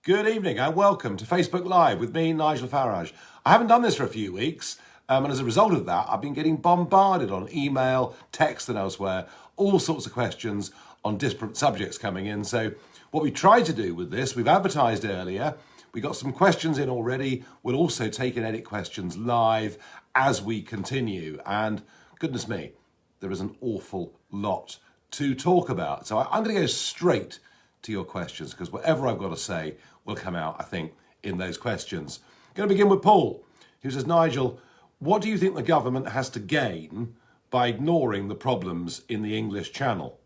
Good evening and welcome to Facebook Live with me, Nigel Farage. I haven't done this for a few weeks, and as a result of that, I've been getting bombarded on email, text and elsewhere, all sorts of questions on disparate subjects coming in. So what we tried to do with this, we've advertised earlier, we got some questions in already. We'll also take and edit questions live as we continue. And goodness me, there is an awful lot to talk about. So I'm going to go straight to your questions because whatever I've got to say will come out, I think, in those questions. I'm going to begin with Paul, who says, Nigel, what do you think the government has to gain by ignoring the problems in the English Channel?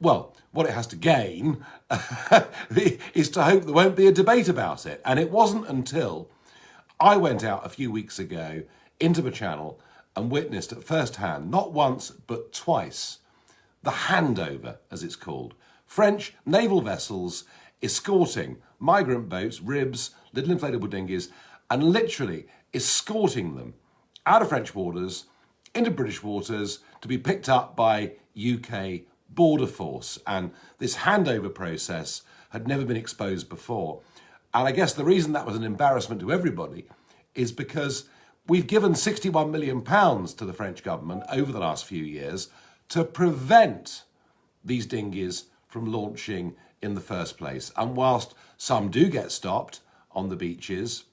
Well, what it has to gain is to hope there won't be a debate about it. And it wasn't until I went out a few weeks ago into the channel and witnessed at first hand, not once, but twice, the handover, as it's called. French naval vessels escorting migrant boats, ribs, little inflatable dinghies, and literally escorting them out of French waters into British waters to be picked up by UK border force. And this handover process had never been exposed before. And I guess the reason that was an embarrassment to everybody is because we've given £61 million to the French government over the last few years to prevent these dinghies from launching in the first place. And whilst some do get stopped on the beaches,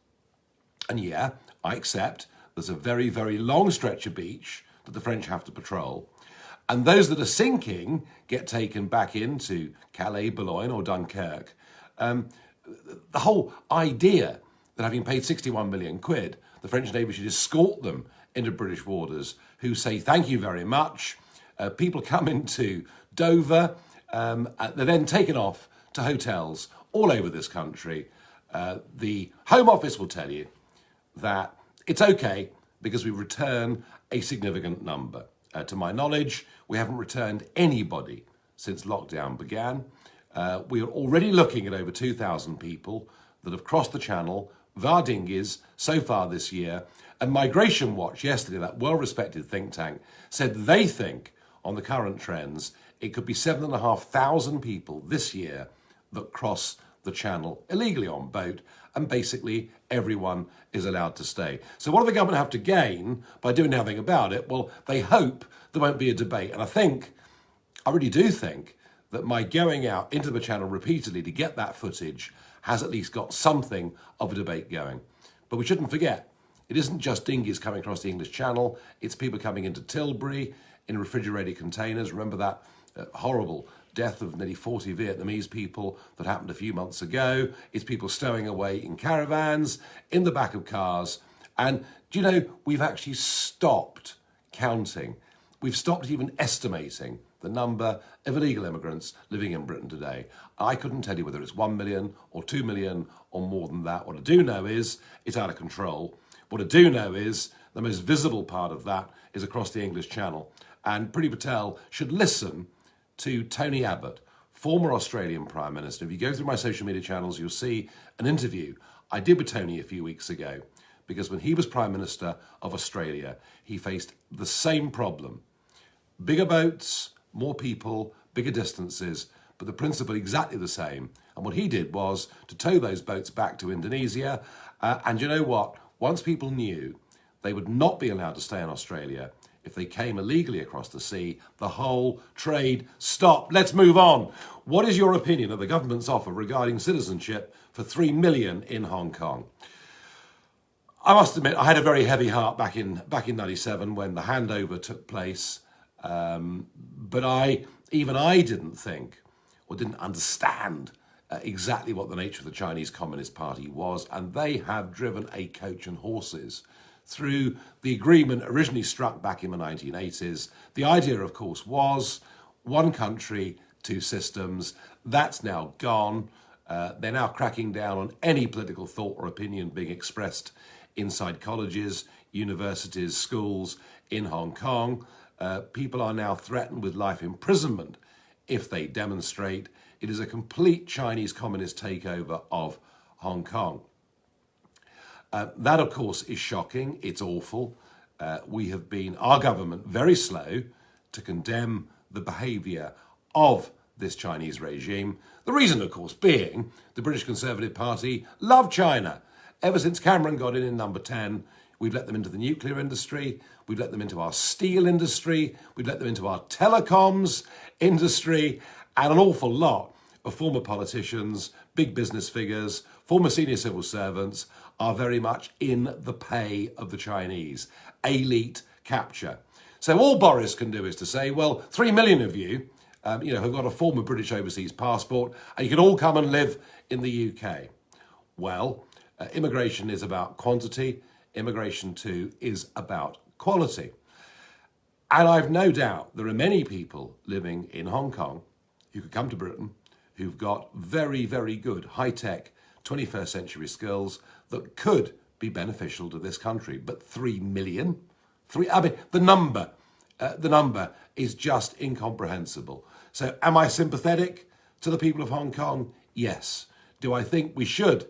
and yeah, I accept there's a very, very long stretch of beach that the French have to patrol, and those that are sinking get taken back into Calais, Boulogne or Dunkirk. The whole idea that having paid 61 million quid, the French Navy should escort them into British waters who say thank you very much. People come into Dover, they're then taken off to hotels all over this country. The Home Office will tell you that it's okay because we return a significant number. To my knowledge, we haven't returned anybody since lockdown began. We are already looking at over 2,000 people that have crossed the channel via dinghies so far this year. And Migration Watch yesterday, that well-respected think tank, said they think on the current trends, it could be 7,500 people this year that cross the channel illegally on boat, and basically everyone is allowed to stay. So what do the government have to gain by doing nothing about it? Well, they hope there won't be a debate. And I really do think that my going out into the channel repeatedly to get that footage has at least got something of a debate going. But we shouldn't forget, it isn't just dinghies coming across the English Channel, it's people coming into Tilbury in refrigerated containers. Remember that horrible death of nearly 40 Vietnamese people that happened a few months ago. It's people stowing away in caravans, in the back of cars. And do you know, we've actually stopped counting. We've stopped even estimating the number of illegal immigrants living in Britain today. I couldn't tell you whether it's 1 million or 2 million or more than that. What I do know is it's out of control. What I do know is the most visible part of that is across the English Channel. And Priti Patel should listen to Tony Abbott, former Australian Prime Minister. If you go through my social media channels, you'll see an interview I did with Tony a few weeks ago, because when he was Prime Minister of Australia, he faced the same problem. Bigger boats, more people, bigger distances, but the principle exactly the same. And what he did was to tow those boats back to Indonesia. And you know what? Once people knew they would not be allowed to stay in Australia, if they came illegally across the sea, the whole trade stopped. Let's move on. What is your opinion of the government's offer regarding citizenship for 3 million in Hong Kong? I must admit, I had a very heavy heart back in 97 when the handover took place. But even I didn't think or didn't understand exactly what the nature of the Chinese Communist Party was. And they have driven a coach and horses through the agreement originally struck back in the 1980s. The idea, of course, was one country, two systems. That's now gone. They're now cracking down on any political thought or opinion being expressed inside colleges, universities, schools in Hong Kong. People are now threatened with life imprisonment if they demonstrate. It is a complete Chinese communist takeover of Hong Kong. That, of course, is shocking. It's awful. We have been, our government, very slow to condemn the behaviour of this Chinese regime. The reason, of course, being the British Conservative Party love China. Ever since Cameron got in number 10, we've let them into the nuclear industry, we've let them into our steel industry, we've let them into our telecoms industry, and an awful lot of former politicians, big business figures, former senior civil servants are very much in the pay of the Chinese. Elite capture. So all Boris can do is to say, well, 3 million of you, have got a former British overseas passport, and you can all come and live in the UK. Well, immigration is about quantity. Immigration too is about quality. And I've no doubt there are many people living in Hong Kong who could come to Britain who've got very, very good high-tech 21st century skills that could be beneficial to this country. But 3 million? The number is just incomprehensible. So am I sympathetic to the people of Hong Kong? Yes. Do I think we should,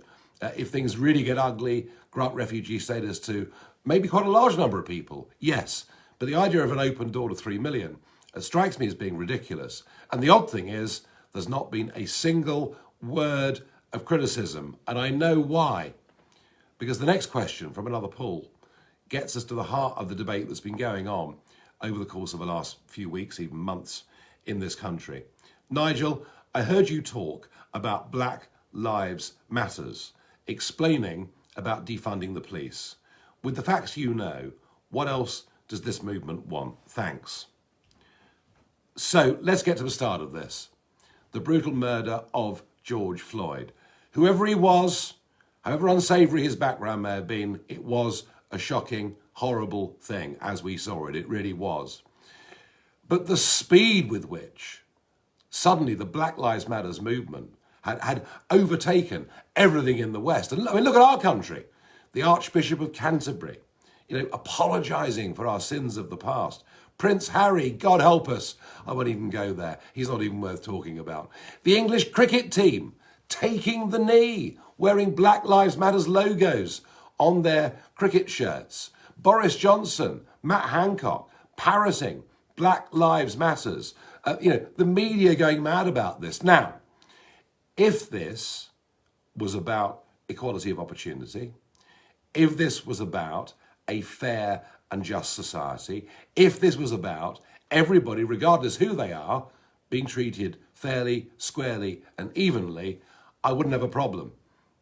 if things really get ugly, grant refugee status to maybe quite a large number of people? Yes. But the idea of an open door to 3 million strikes me as being ridiculous. And the odd thing is, there's not been a single word of criticism. And I know why. Because the next question from another poll gets us to the heart of the debate that's been going on over the course of the last few weeks, even months, in this country. Nigel, I heard you talk about Black Lives Matters, explaining about defunding the police. With the facts you know, what else does this movement want? Thanks. So let's get to the start of this. The brutal murder of George Floyd. Whoever he was, however unsavoury his background may have been, it was a shocking, horrible thing as we saw it. It really was. But the speed with which suddenly the Black Lives Matters movement had overtaken everything in the West. And I mean, look at our country. The Archbishop of Canterbury, apologising for our sins of the past. Prince Harry, God help us. I won't even go there. He's not even worth talking about. The English cricket team taking the knee, wearing Black Lives Matters logos on their cricket shirts. Boris Johnson, Matt Hancock, parroting Black Lives Matters. The media going mad about this. Now, if this was about equality of opportunity, if this was about a fair and just society, if this was about everybody, regardless who they are, being treated fairly, squarely, and evenly, I wouldn't have a problem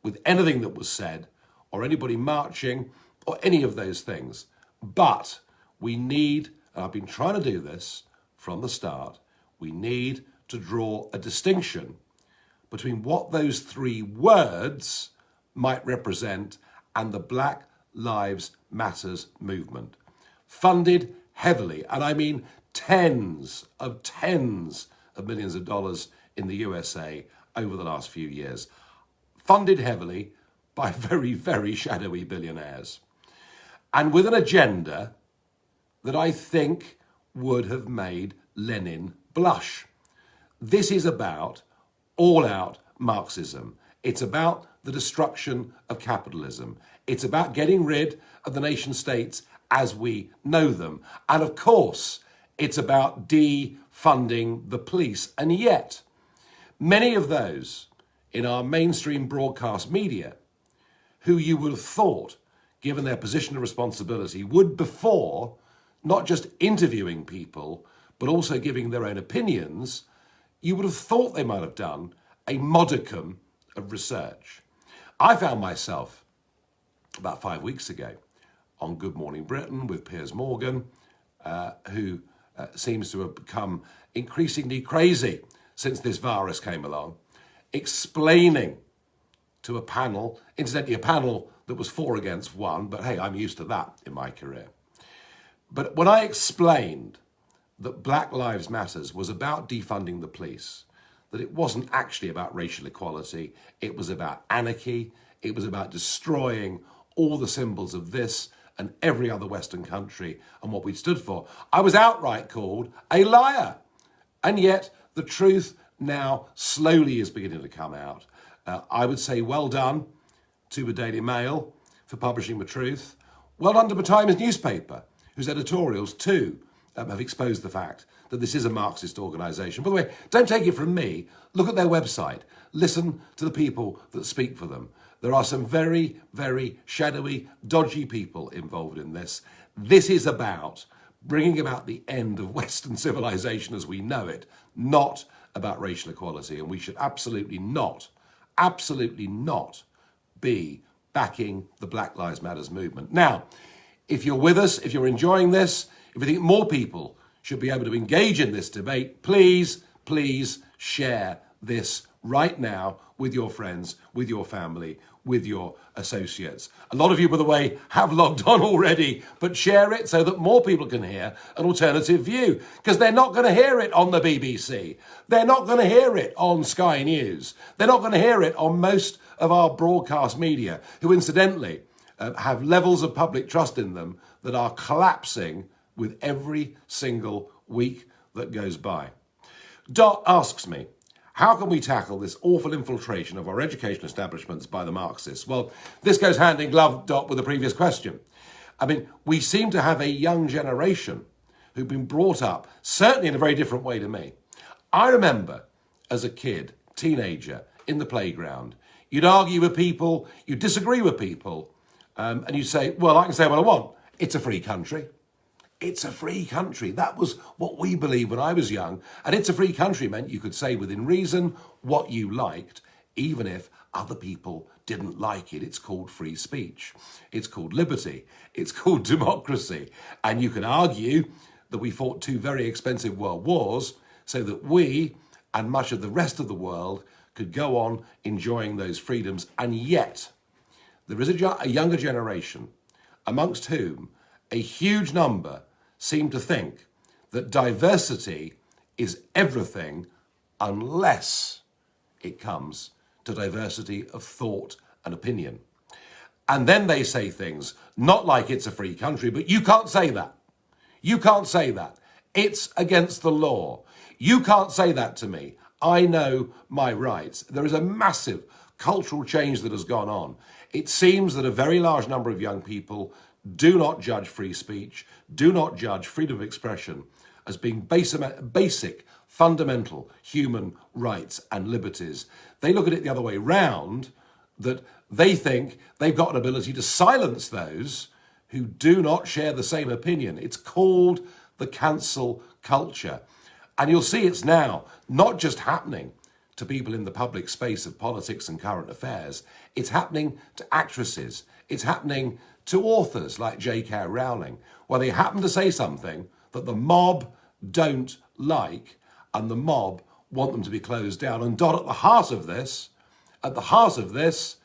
with anything that was said, or anybody marching, or any of those things. But we need, and I've been trying to do this from the start, we need to draw a distinction between what those three words might represent and the Black Lives Matters movement. Funded heavily, and I mean tens of millions of dollars in the USA over the last few years. Funded heavily by very, very shadowy billionaires. And with an agenda that I think would have made Lenin blush. This is about all-out Marxism. It's about the destruction of capitalism. It's about getting rid of the nation states as we know them. And of course, it's about defunding the police. And yet, many of those in our mainstream broadcast media, who you would have thought, given their position of responsibility, would before not just interviewing people, but also giving their own opinions, you would have thought they might have done a modicum of research. I found myself about 5 weeks ago on Good Morning Britain with Piers Morgan, who seems to have become increasingly crazy since this virus came along, explaining to a panel, incidentally a panel that was 4 against 1, but hey, I'm used to that in my career. But when I explained that Black Lives Matters was about defunding the police, that it wasn't actually about racial equality, it was about anarchy, it was about destroying all the symbols of this and every other Western country and what we stood for, I was outright called a liar. And yet the truth now slowly is beginning to come out. I would say well done to the Daily Mail for publishing the truth. Well done to the Times newspaper, whose editorials too have exposed the fact that this is a Marxist organisation. By the way, don't take it from me. Look at their website. Listen to the people that speak for them. There are some very, very shadowy, dodgy people involved in this. This is about bringing about the end of Western civilization as we know it, not about racial equality. And we should absolutely not be backing the Black Lives Matter movement. Now, if you're with us, if you're enjoying this, if you think more people should be able to engage in this debate, please share this right now with your friends, with your family, with your associates. A lot of you, by the way, have logged on already, but share it so that more people can hear an alternative view, because they're not going to hear it on the BBC. They're not going to hear it on Sky News. They're not going to hear it on most of our broadcast media, who incidentally have levels of public trust in them that are collapsing with every single week that goes by. Dot asks me, how can we tackle this awful infiltration of our education establishments by the Marxists? Well, this goes hand in glove, Dot, with the previous question. I mean, we seem to have a young generation who've been brought up, certainly in a very different way to me. I remember as a kid, teenager, in the playground, you'd argue with people, you'd disagree with people, and you'd say, well, I can say what I want. It's a free country. It's a free country. That was what we believed when I was young. And it's a free country meant you could say within reason what you liked, even if other people didn't like it. It's called free speech. It's called liberty. It's called democracy. And you can argue that we fought 2 very expensive world wars so that we and much of the rest of the world could go on enjoying those freedoms. And yet, there is a younger generation amongst whom a huge number seem to think that diversity is everything unless it comes to diversity of thought and opinion. And then they say things not like it's a free country, but you can't say that. You can't say that. It's against the law. You can't say that to me. I know my rights. There is a massive cultural change that has gone on. It seems that a very large number of young people do not judge free speech, do not judge freedom of expression as being basic, fundamental human rights and liberties. They look at it the other way round, that they think they've got an ability to silence those who do not share the same opinion. It's called the cancel culture. And you'll see it's now not just happening to people in the public space of politics and current affairs. It's happening to actresses. It's happening to authors like J.K. Rowling, where they happen to say something that the mob don't like, and the mob want them to be closed down. And Dot, at the heart of this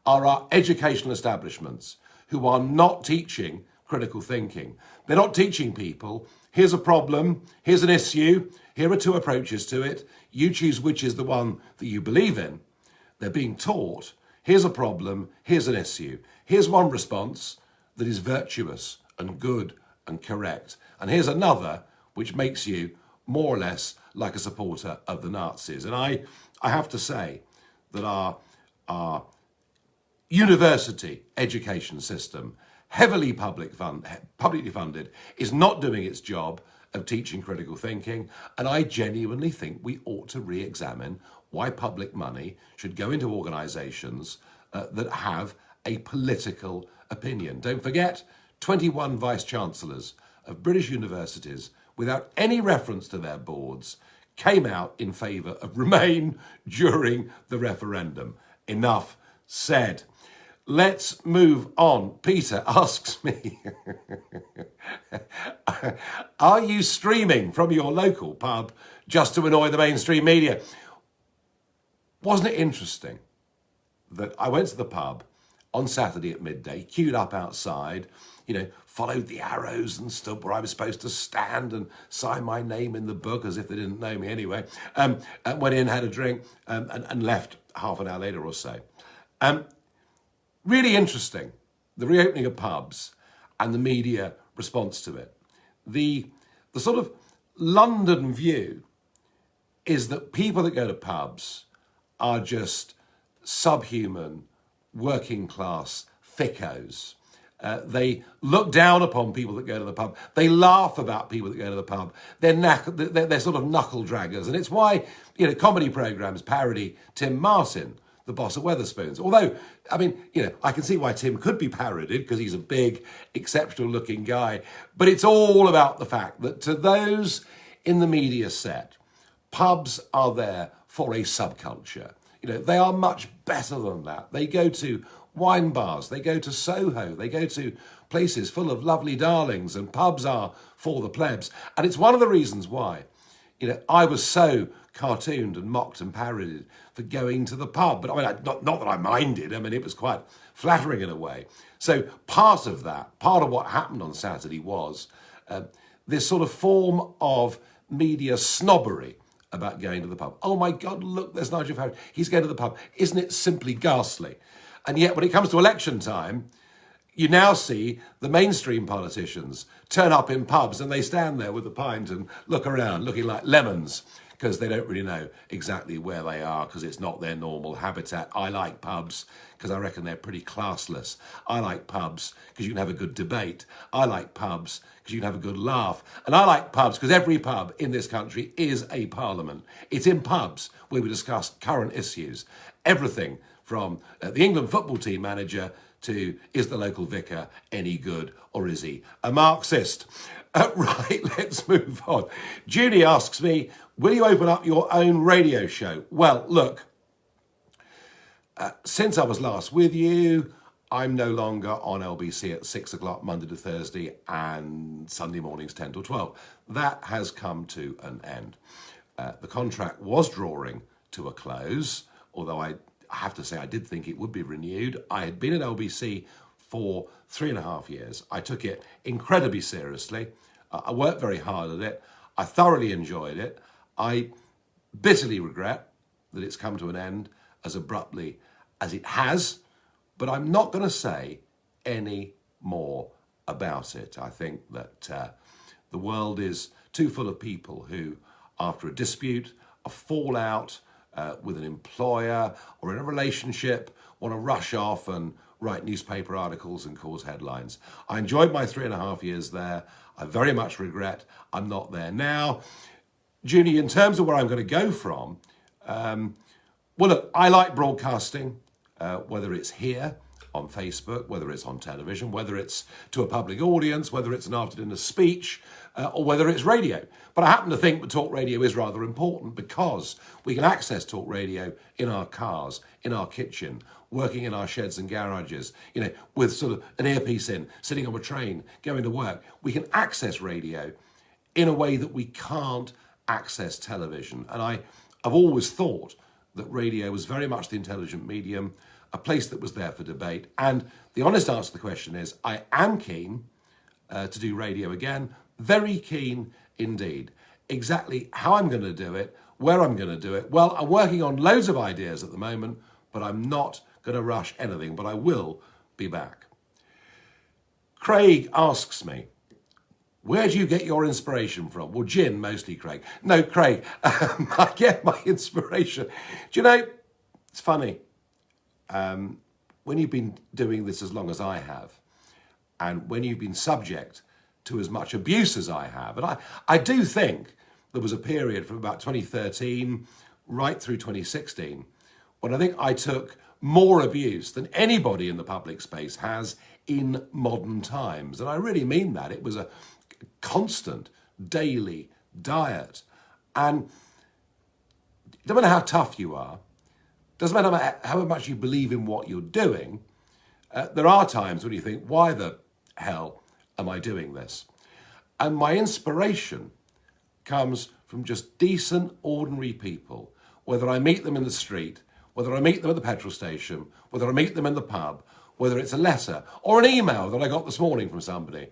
are our educational establishments who are not teaching critical thinking. They're not teaching people, here's a problem, here's an issue, here are 2 approaches to it, you choose which is the one that you believe in. They're being taught, here's a problem, here's an issue, here's one response that is virtuous and good and correct, and here's another which makes you more or less like a supporter of the Nazis. And I have to say that our university education system, heavily publicly funded, is not doing its job of teaching critical thinking. And I genuinely think we ought to re-examine why public money should go into organisations that have a political opinion. Don't forget, 21 vice-chancellors of British universities, without any reference to their boards, came out in favour of Remain during the referendum. Enough said. Let's move on. Peter asks me, are you streaming from your local pub just to annoy the mainstream media? Wasn't it interesting that I went to the pub on Saturday at midday, queued up outside, followed the arrows and stood where I was supposed to stand and sign my name in the book as if they didn't know me anyway, and went in, had a drink, and left half an hour later or so. Really interesting, the reopening of pubs and the media response to it. The sort of London view is that people that go to pubs are just subhuman, working class thickos. They look down upon people that go to the pub. They laugh about people that go to the pub. They're sort of knuckle draggers. And it's why, comedy programs parody Tim Martin, the boss of Wetherspoons. Although, I can see why Tim could be parodied because he's a big, exceptional looking guy. But it's all about the fact that to those in the media set, pubs are there for a subculture. They are much better than that. They go to wine bars, they go to Soho, they go to places full of lovely darlings, and pubs are for the plebs. And it's one of the reasons why, I was so cartooned and mocked and parodied for going to the pub. But not that I minded. It was quite flattering in a way. So part of what happened on Saturday was this sort of form of media snobbery about going to the pub. Oh my God, look, there's Nigel Farage. He's going to the pub. Isn't it simply ghastly? And yet when it comes to election time, you now see the mainstream politicians turn up in pubs and they stand there with a pint and look around looking like lemons because they don't really know exactly where they are because it's not their normal habitat. I like pubs because I reckon they're pretty classless. I like pubs because you can have a good debate. I like pubs because you can have a good laugh. And I like pubs because every pub in this country is a parliament. It's in pubs where we discuss current issues. Everything from the England football team manager to is the local vicar any good or is he a Marxist? Right, let's move on. Judy asks me, will you open up your own radio show? Well, look, since I was last with you, I'm no longer on LBC at 6 o'clock Monday to Thursday and Sunday mornings 10 till 12. That has come to an end. The contract was drawing to a close, although I have to say I did think it would be renewed. I had been at LBC for 3.5 years. I took it incredibly seriously. I worked very hard at it. I thoroughly enjoyed it. I bitterly regret that it's come to an end as abruptly as it has, but I'm not going to say any more about it. I think that the world is too full of people who, after a dispute, a fallout with an employer or in a relationship, want to rush off and write newspaper articles and cause headlines. I enjoyed my 3.5 years there. I very much regret I'm not there now. Junie, in terms of where I'm going to go from, well, look, I like broadcasting, whether it's here on Facebook, whether it's on television, whether it's to a public audience, whether it's an after-dinner speech, or whether it's radio. But I happen to think that talk radio is rather important because we can access talk radio in our cars, in our kitchen, working in our sheds and garages, with sort of an earpiece in, sitting on a train, going to work. We can access radio in a way that we can't access television. And I've always thought that radio was very much the intelligent medium, a place that was there for debate. And the honest answer to the question is, I am keen to do radio again, very keen indeed. Exactly how I'm going to do it, where I'm going to do it, well, I'm working on loads of ideas at the moment, but I'm not going to rush anything, but I will be back. Craig asks me, where do you get your inspiration from? Well, gin, mostly, Craig. No, Craig, I get my inspiration. Do you know, it's funny. When you've been doing this as long as I have, and when you've been subject to as much abuse as I have, and I do think there was a period from about 2013 right through 2016 when I think I took more abuse than anybody in the public space has in modern times. And I really mean that. It was a constant daily diet. And it doesn't matter how tough you are, doesn't matter how much you believe in what you're doing, there are times when you think, why the hell am I doing this? And my inspiration comes from just decent, ordinary people, whether I meet them in the street, whether I meet them at the petrol station, whether I meet them in the pub, whether it's a letter or an email that I got this morning from somebody.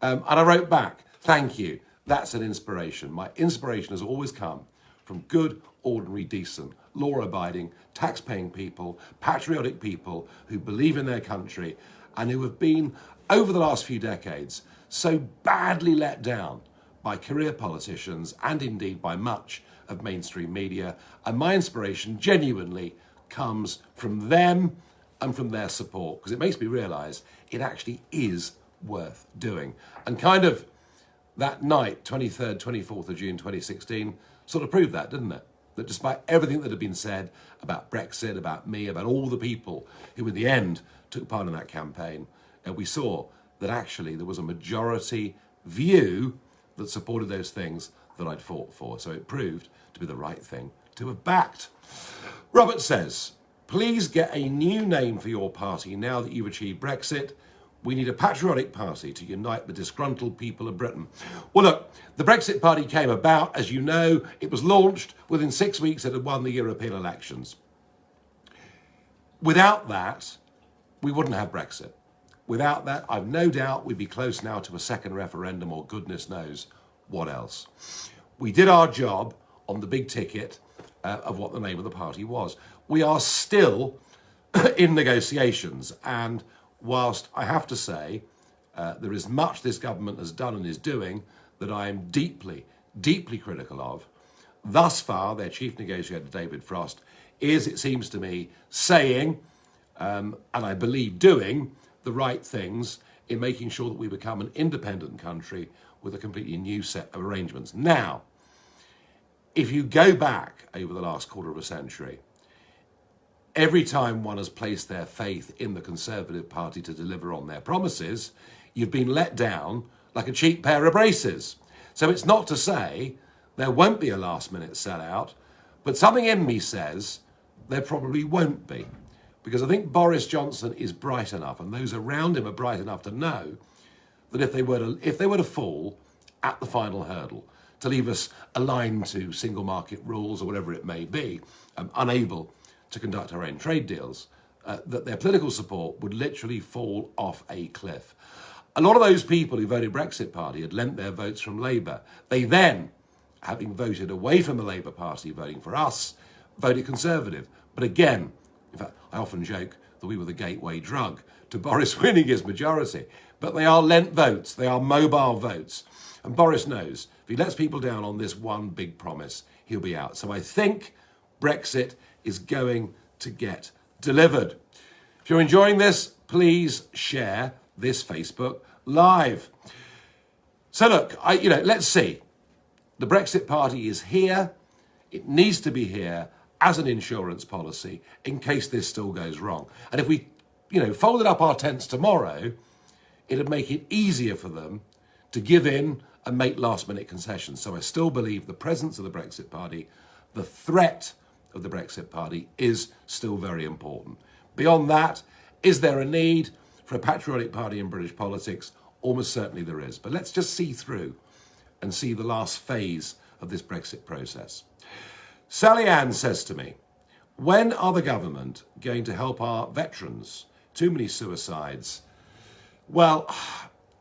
And I wrote back, thank you, that's an inspiration. My inspiration has always come from good, ordinary, decent, law-abiding, tax-paying people, patriotic people who believe in their country and who have been, over the last few decades, so badly let down by career politicians and indeed by much of mainstream media. And my inspiration genuinely comes from them and from their support, because it makes me realise it actually is worth doing. And kind of that night, 23rd, 24th of June 2016, sort of proved that, didn't it? That despite everything that had been said about Brexit, about me, about all the people who in the end took part in that campaign, we saw that actually there was a majority view that supported those things that I'd fought for. So it proved to be the right thing to have backed. Robert says, please get a new name for your party now that you've achieved Brexit. We need a patriotic party to unite the disgruntled people of Britain. Well, look, the Brexit Party came about, as you know. It was launched within 6 weeks. It had won the European elections. Without that, we wouldn't have Brexit. Without that, I've no doubt we'd be close now to a second referendum or goodness knows what else. We did our job on the big ticket of what the name of the party was. We are still in negotiations, and whilst I have to say there is much this government has done and is doing that I am deeply, deeply critical of, thus far their chief negotiator, David Frost, is, it seems to me, saying, and I believe doing, the right things in making sure that we become an independent country with a completely new set of arrangements. Now, if you go back over the last quarter of a century, every time one has placed their faith in the Conservative Party to deliver on their promises, you've been let down like a cheap pair of braces. So it's not to say there won't be a last-minute sellout, but something in me says there probably won't be. Because I think Boris Johnson is bright enough, and those around him are bright enough to know that if they were to fall at the final hurdle, to leave us aligned to single market rules or whatever it may be, unable to conduct our own trade deals, that their political support would literally fall off a cliff. A lot of those people who voted Brexit Party had lent their votes from Labour. They then, having voted away from the Labour Party, voting for us, voted Conservative. But again, in fact, I often joke that we were the gateway drug to Boris winning his majority. But they are lent votes, they are mobile votes. And Boris knows if he lets people down on this one big promise, he'll be out. So I think Brexit is going to get delivered. If you're enjoying this, please share this Facebook Live. So look, let's see. The Brexit Party is here. It needs to be here as an insurance policy in case this still goes wrong. And if we, folded up our tents tomorrow, it'd make it easier for them to give in and make last-minute concessions. So I still believe the presence of the Brexit Party, the threat of the Brexit Party is still very important. Beyond that, is there a need for a patriotic party in British politics? Almost certainly there is. But let's just see through and see the last phase of this Brexit process. Sally Ann says to me, when are the government going to help our veterans? Too many suicides. Well,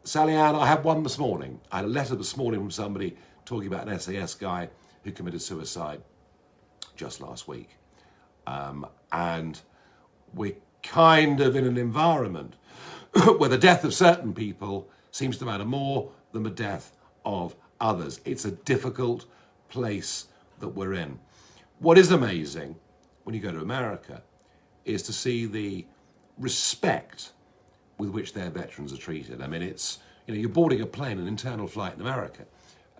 Sally Ann, I had one this morning. I had a letter this morning from somebody talking about an SAS guy who committed suicide just last week. And we're kind of in an environment where the death of certain people seems to matter more than the death of others. It's a difficult place that we're in. What is amazing when you go to America is to see the respect with which their veterans are treated. I mean, it's, you're boarding a plane, an internal flight in America.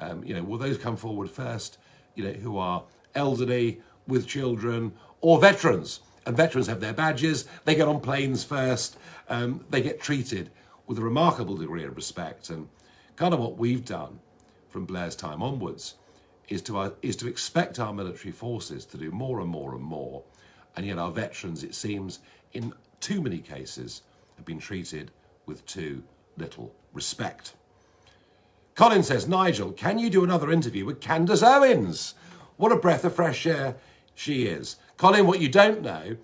Will those come forward first, who are elderly, with children, or veterans? And veterans have their badges, they get on planes first, they get treated with a remarkable degree of respect. And kind of what we've done from Blair's time onwards is to expect our military forces to do more and more and more. And yet our veterans, it seems, in too many cases, have been treated with too little respect. Colin says, Nigel, can you do another interview with Candace Owens? What a breath of fresh air she is. Colin, what you don't know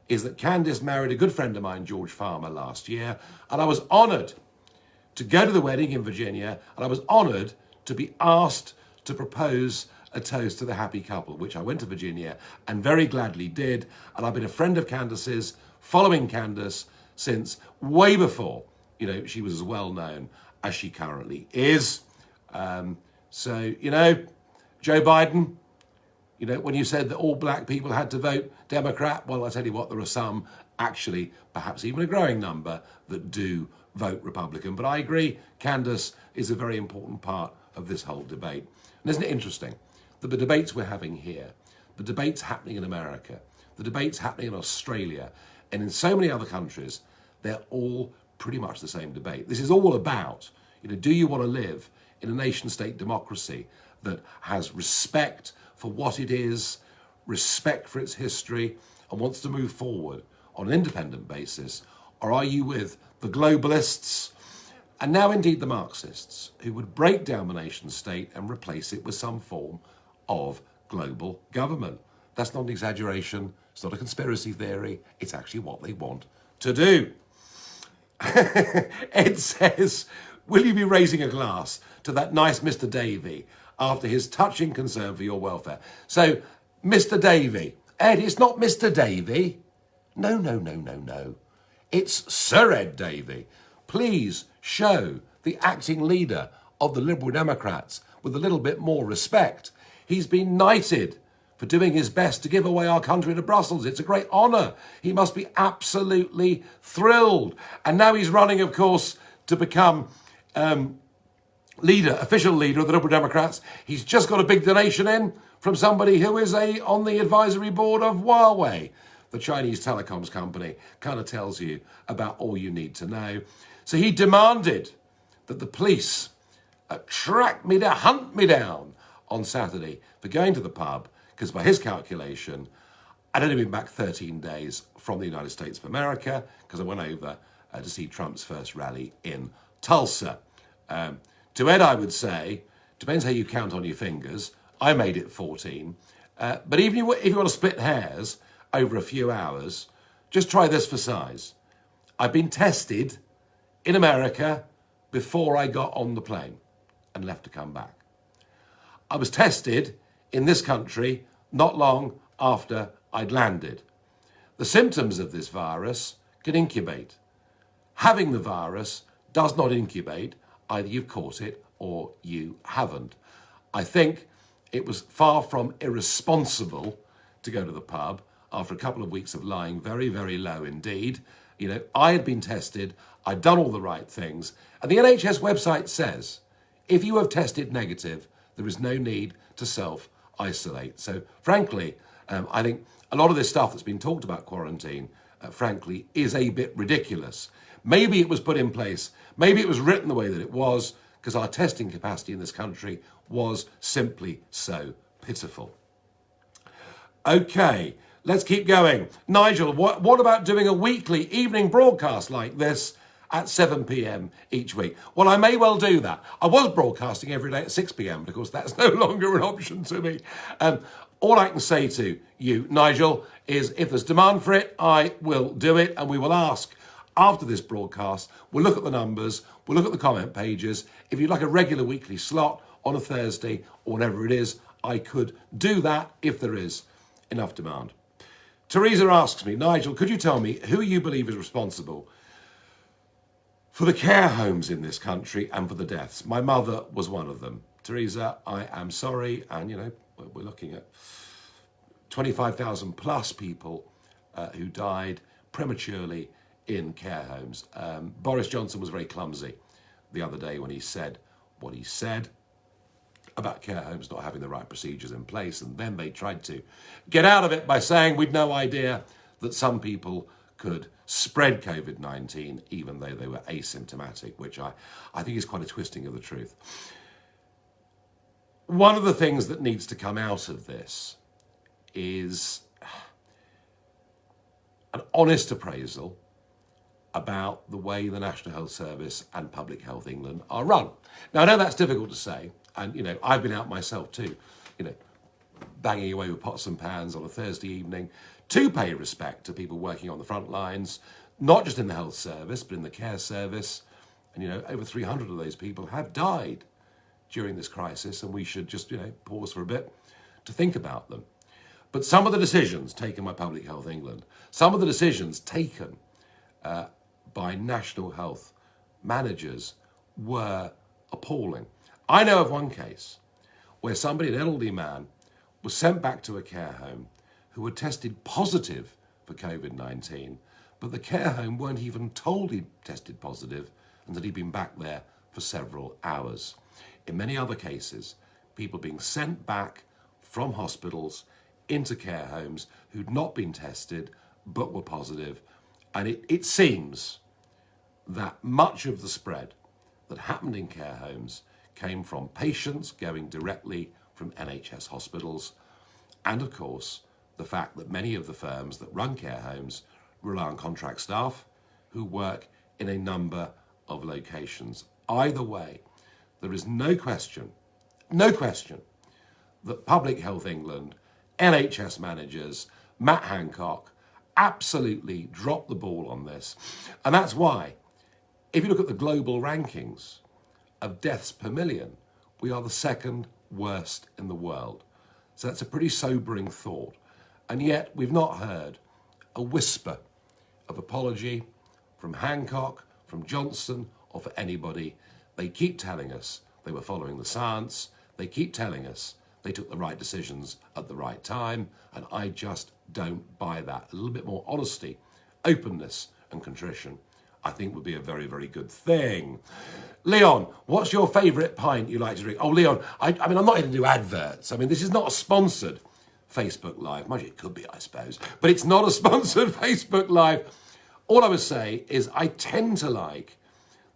is that Candace married a good friend of mine, George Farmer, last year. And I was honoured to go to the wedding in Virginia. And I was honoured to be asked to propose a toast to the happy couple, which I went to Virginia and very gladly did. And I've been a friend of Candace's, following Candace since way before, she was as well known as she currently is. Joe Biden, You know, when you said that all black people had to vote Democrat, well, I tell you what, there are some, actually, perhaps even a growing number, that do vote Republican. But I agree, Candace is a very important part of this whole debate. And isn't it interesting that the debates we're having here, the debates happening in America, the debates happening in Australia, and in so many other countries, they're all pretty much the same debate. This is all about, you know, do you want to live in a nation-state democracy that has respect for what it is, respect for its history, and wants to move forward on an independent basis? Or are you with the globalists, and now indeed the Marxists, who would break down the nation state and replace it with some form of global government? That's not an exaggeration, it's not a conspiracy theory, it's actually what they want to do. Ed says, will you be raising a glass to that nice Mr. Davey after his touching concern for your welfare? So, Mr. Davey. Ed, it's not Mr. Davey. No. It's Sir Ed Davey. Please show the acting leader of the Liberal Democrats with a little bit more respect. He's been knighted for doing his best to give away our country to Brussels. It's a great honour. He must be absolutely thrilled. And now he's running, of course, to become official leader of the Liberal Democrats. He's just got a big donation in from somebody who is on the advisory board of Huawei, the Chinese telecoms company. Kind of tells you about all you need to know. So he demanded that the police hunt me down on Saturday for going to the pub, because by his calculation, I'd only been back 13 days from the United States of America, because I went over to see Trump's first rally in Tulsa. To Ed, I would say, depends how you count on your fingers. I made it 14. But even if you want to split hairs over a few hours, just try this for size. I've been tested in America before I got on the plane and left to come back. I was tested in this country not long after I'd landed. The symptoms of this virus can incubate. Having the virus does not incubate. Either you've caught it or you haven't. I think it was far from irresponsible to go to the pub after a couple of weeks of lying very, very low indeed. You know, I had been tested, I'd done all the right things, and the NHS website says, if you have tested negative, there is no need to self-isolate. So frankly, I think a lot of this stuff that's been talked about quarantine, frankly, is a bit ridiculous. Maybe it was put in place, maybe it was written the way that it was, because our testing capacity in this country was simply so pitiful. Okay, let's keep going. Nigel, what about doing a weekly evening broadcast like this at 7 p.m. each week? Well, I may well do that. I was broadcasting every day at 6 p.m, but of course that's no longer an option to me. All I can say to you, Nigel, is if there's demand for it, I will do it, and we will ask after this broadcast. We'll look at the numbers, we'll look at the comment pages. If you'd like a regular weekly slot on a Thursday or whatever it is, I could do that if there is enough demand. Teresa asks me, Nigel, could you tell me who you believe is responsible for the care homes in this country and for the deaths? My mother was one of them. Teresa, I am sorry, and you know, we're looking at 25,000 plus people who died prematurely in care homes. Boris Johnson was very clumsy the other day when he said what he said about care homes not having the right procedures in place, and then they tried to get out of it by saying we'd no idea that some people could spread COVID-19 even though they were asymptomatic, which I think is quite a twisting of the truth. One of the things that needs to come out of this is an honest appraisal about the way the National Health Service and Public Health England are run. Now, I know that's difficult to say, and, you know, I've been out myself too, you know, banging away with pots and pans on a Thursday evening to pay respect to people working on the front lines, not just in the health service, but in the care service. And, you know, over 300 of those people have died during this crisis, and we should just, you know, pause for a bit to think about them. But some of the decisions taken by Public Health England, some of the decisions taken by national health managers were appalling. I know of one case where somebody, an elderly man, was sent back to a care home who had tested positive for COVID-19, but the care home weren't even told he'd tested positive and that he'd been back there for several hours. In many other cases, people being sent back from hospitals into care homes who'd not been tested but were positive. And it seems that much of the spread that happened in care homes came from patients going directly from NHS hospitals, and of course the fact that many of the firms that run care homes rely on contract staff who work in a number of locations. Either way, there is no question that Public Health England, NHS managers, Matt Hancock, absolutely dropped the ball on this. And that's why, if you look at the global rankings of deaths per million, we are the second worst in the world. So that's a pretty sobering thought. And yet we've not heard a whisper of apology from Hancock, from Johnson, or for anybody. They keep telling us they were following the science. They keep telling us they took the right decisions at the right time, and I just don't buy that. A little bit more honesty, openness, and contrition, I think would be a very, very good thing. Leon, what's your favourite pint you like to drink? Oh, Leon, I mean, I'm not here to do adverts. I mean, this is not a sponsored Facebook Live. Much it could be, I suppose, but it's not a sponsored Facebook Live. All I would say is I tend to like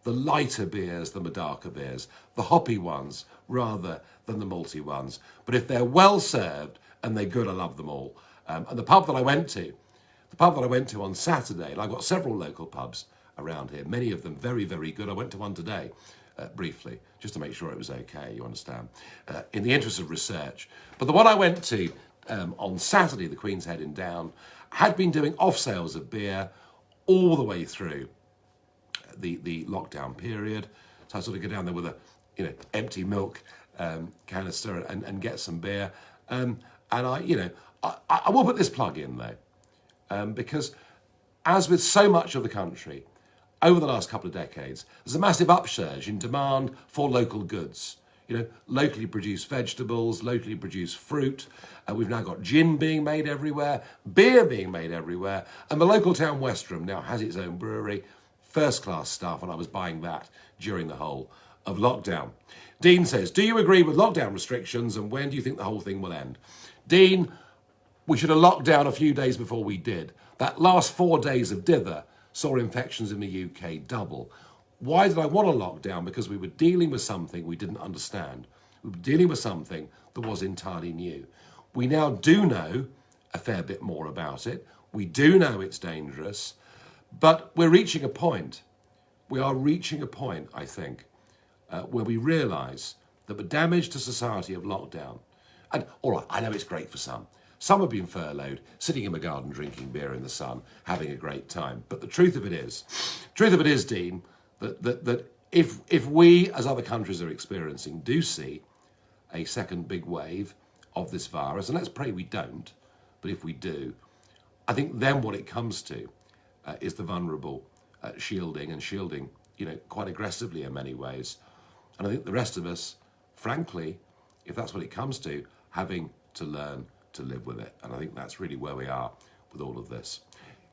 the lighter beers than the darker beers, the hoppy ones rather than the malty ones. But if they're well served and they're good, I love them all. And the pub that I went to on Saturday, and I've got several local pubs around here, many of them very, very good. I went to one today, briefly, just to make sure it was okay, you understand, in the interest of research. But the one I went to on Saturday, the Queen's Head in Down, had been doing off sales of beer all the way through the lockdown period. So I sort of go down there with a empty milk canister and get some beer. And I will put this plug in though, because as with so much of the country, over the last couple of decades, there's a massive upsurge in demand for local goods. Locally produced vegetables, locally produced fruit. We've now got gin being made everywhere, beer being made everywhere, and the local town Westerham now has its own brewery. First-class stuff, and I was buying that during the whole of lockdown. Dean says, do you agree with lockdown restrictions, and when do you think the whole thing will end? Dean, we should have locked down a few days before we did. That last 4 days of dither saw infections in the UK double. Why did I want a lockdown? Because we were dealing with something we didn't understand. We were dealing with something that was entirely new. We now do know a fair bit more about it. We do know it's dangerous, but we're reaching a point. We are reaching a point, I think, where we realise that the damage to society of lockdown, and all right, I know it's great for some. Some have been furloughed, sitting in the garden drinking beer in the sun, having a great time. But the truth of it is, Dean, that if we, as other countries are experiencing, do see a second big wave of this virus, and let's pray we don't, but if we do, I think then what it comes to is the vulnerable shielding quite aggressively in many ways. And I think the rest of us, frankly, if that's what it comes to, having to learn to live with it. And I think that's really where we are with all of this.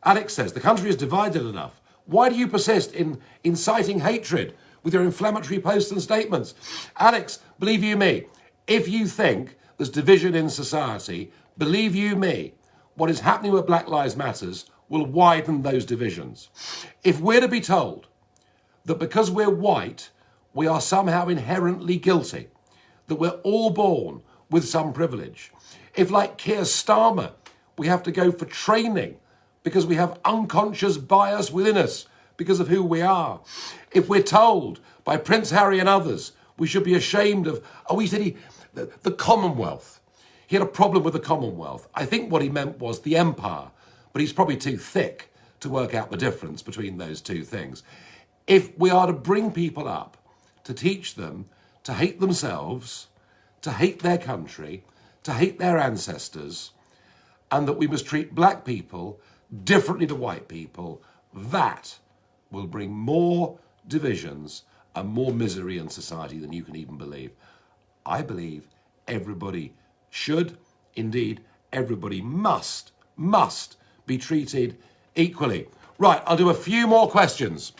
Alex says, the country is divided enough. Why do you persist in inciting hatred with your inflammatory posts and statements? Alex, believe you me, if you think there's division in society, believe you me, what is happening with Black Lives Matters will widen those divisions. If we're to be told that because we're white, we are somehow inherently guilty, that we're all born with some privilege, if like Keir Starmer, we have to go for training because we have unconscious bias within us because of who we are, if we're told by Prince Harry and others we should be ashamed of, he said the Commonwealth. He had a problem with the Commonwealth. I think what he meant was the empire, but he's probably too thick to work out the difference between those two things. If we are to bring people up, to teach them to hate themselves, to hate their country, to hate their ancestors, and that we must treat black people differently to white people, that will bring more divisions and more misery in society than you can even believe. I believe everybody should Indeed, everybody must be treated equally. Right, I'll do a few more questions.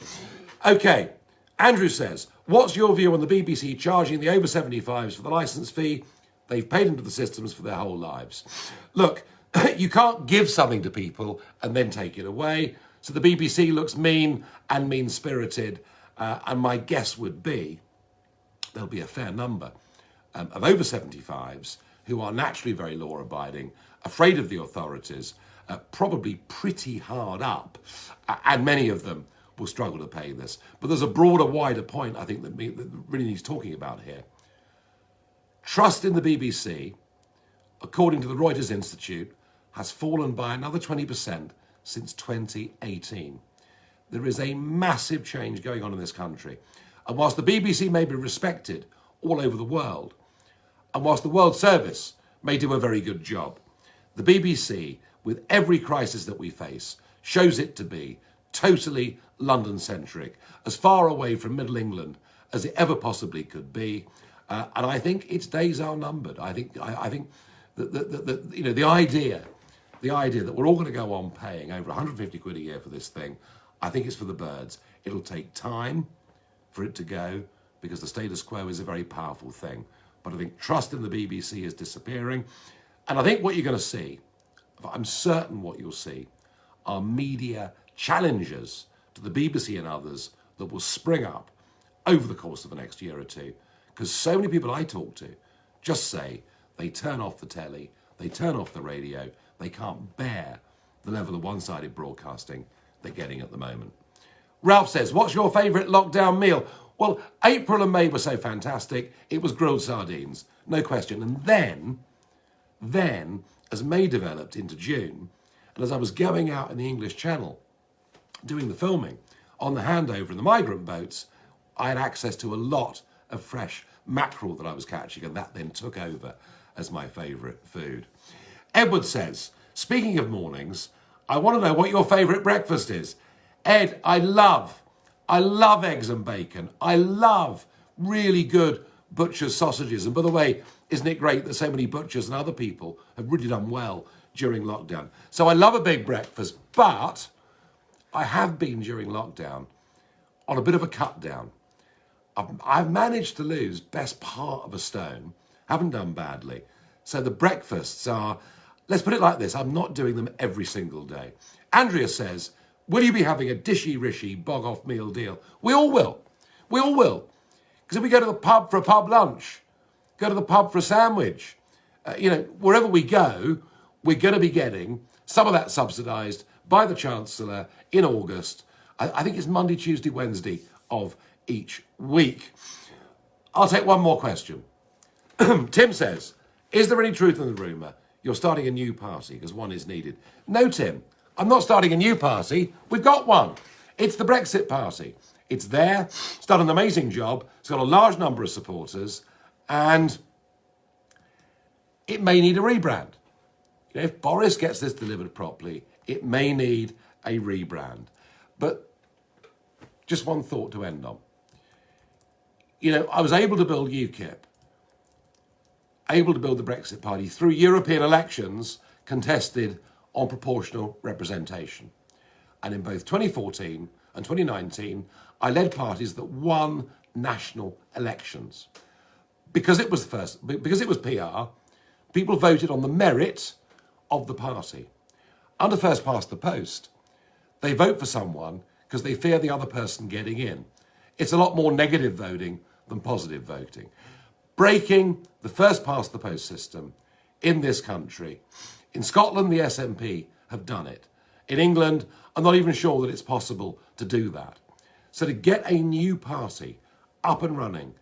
Okay, Andrew says, what's your view on the BBC charging the over 75s for the licence fee? They've paid into the systems for their whole lives. Look, you can't give something to people and then take it away. So the BBC looks mean and mean-spirited, and my guess would be there'll be a fair number of over 75s who are naturally very law-abiding, afraid of the authorities, probably pretty hard up, and many of them will struggle to pay this. But there's a broader, wider point I think that really needs talking about here. Trust in the BBC, according to the Reuters Institute, has fallen by another 20% since 2018. There is a massive change going on in this country. And whilst the BBC may be respected all over the world, and whilst the World Service may do a very good job, the BBC, with every crisis that we face, shows it to be totally London-centric, as far away from Middle England as it ever possibly could be. And I think its days are numbered. I think that you know, the idea that we're all going to go on paying over 150 quid a year for this thing, I think it's for the birds. It'll take time for it to go, because the status quo is a very powerful thing. But I think trust in the BBC is disappearing. And I think what you're going to see, I'm certain what you'll see, are media challenges to the BBC and others that will spring up over the course of the next year or two. Because so many people I talk to just say they turn off the telly, they turn off the radio, they can't bear the level of one-sided broadcasting they're getting at the moment. Ralph says, what's your favourite lockdown meal? Well, April and May were so fantastic, it was grilled sardines, no question. And then, as May developed into June, and as I was going out in the English Channel, doing the filming, on the handover in the migrant boats, I had access to a lot of fresh mackerel that I was catching, and that then took over as my favourite food. Edward says, speaking of mornings, I want to know what your favourite breakfast is. Ed, I love eggs and bacon. I love really good butcher's sausages. And by the way, isn't it great that so many butchers and other people have really done well during lockdown? So I love a big breakfast, but I have been during lockdown on a bit of a cut down. I've managed to lose best part of a stone, haven't done badly. So the breakfasts are, let's put it like this, I'm not doing them every single day. Andrea says, will you be having a dishy-rishy, bog-off meal deal? We all will. We all will. Because if we go to the pub for a pub lunch, go to the pub for a sandwich, wherever we go, we're going to be getting some of that subsidised by the Chancellor in August. I think it's Monday, Tuesday, Wednesday of each week. I'll take one more question. Tim says, is there any truth in the rumour you're starting a new party because one is needed? No, Tim, I'm not starting a new party. We've got one. It's the Brexit Party. It's there. It's done an amazing job. It's got a large number of supporters, and it may need a rebrand. If Boris gets this delivered properly, it may need a rebrand. But just one thought to end on. I was able to build UKIP, able to build the Brexit Party through European elections contested on proportional representation. And in both 2014 and 2019, I led parties that won national elections. Because it was PR, people voted on the merit of the party. Under first past the post, they vote for someone because they fear the other person getting in. It's a lot more negative voting than positive voting. Breaking the first past the post system in this country. In Scotland, the SNP have done it. In England, I'm not even sure that it's possible to do that. So to get a new party up and running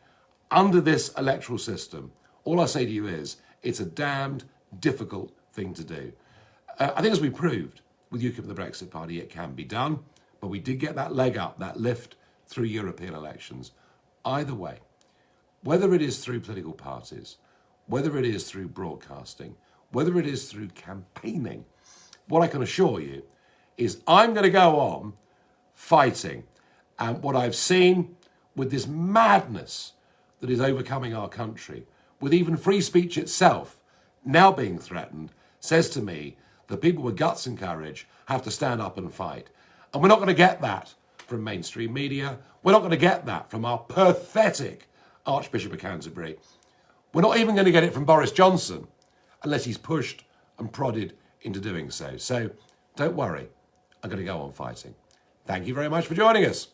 under this electoral system, all I say to you is, it's a damned difficult thing to do. I think as we proved with UKIP and the Brexit Party, it can be done, but we did get that leg up, that lift through European elections. Either way, whether it is through political parties, whether it is through broadcasting, whether it is through campaigning, what I can assure you is I'm going to go on fighting. And what I've seen with this madness that is overcoming our country, with even free speech itself now being threatened, says to me that people with guts and courage have to stand up and fight. And we're not going to get that from mainstream media. We're not going to get that from our pathetic Archbishop of Canterbury. We're not even going to get it from Boris Johnson unless he's pushed and prodded into doing so. So don't worry, I'm going to go on fighting. Thank you very much for joining us.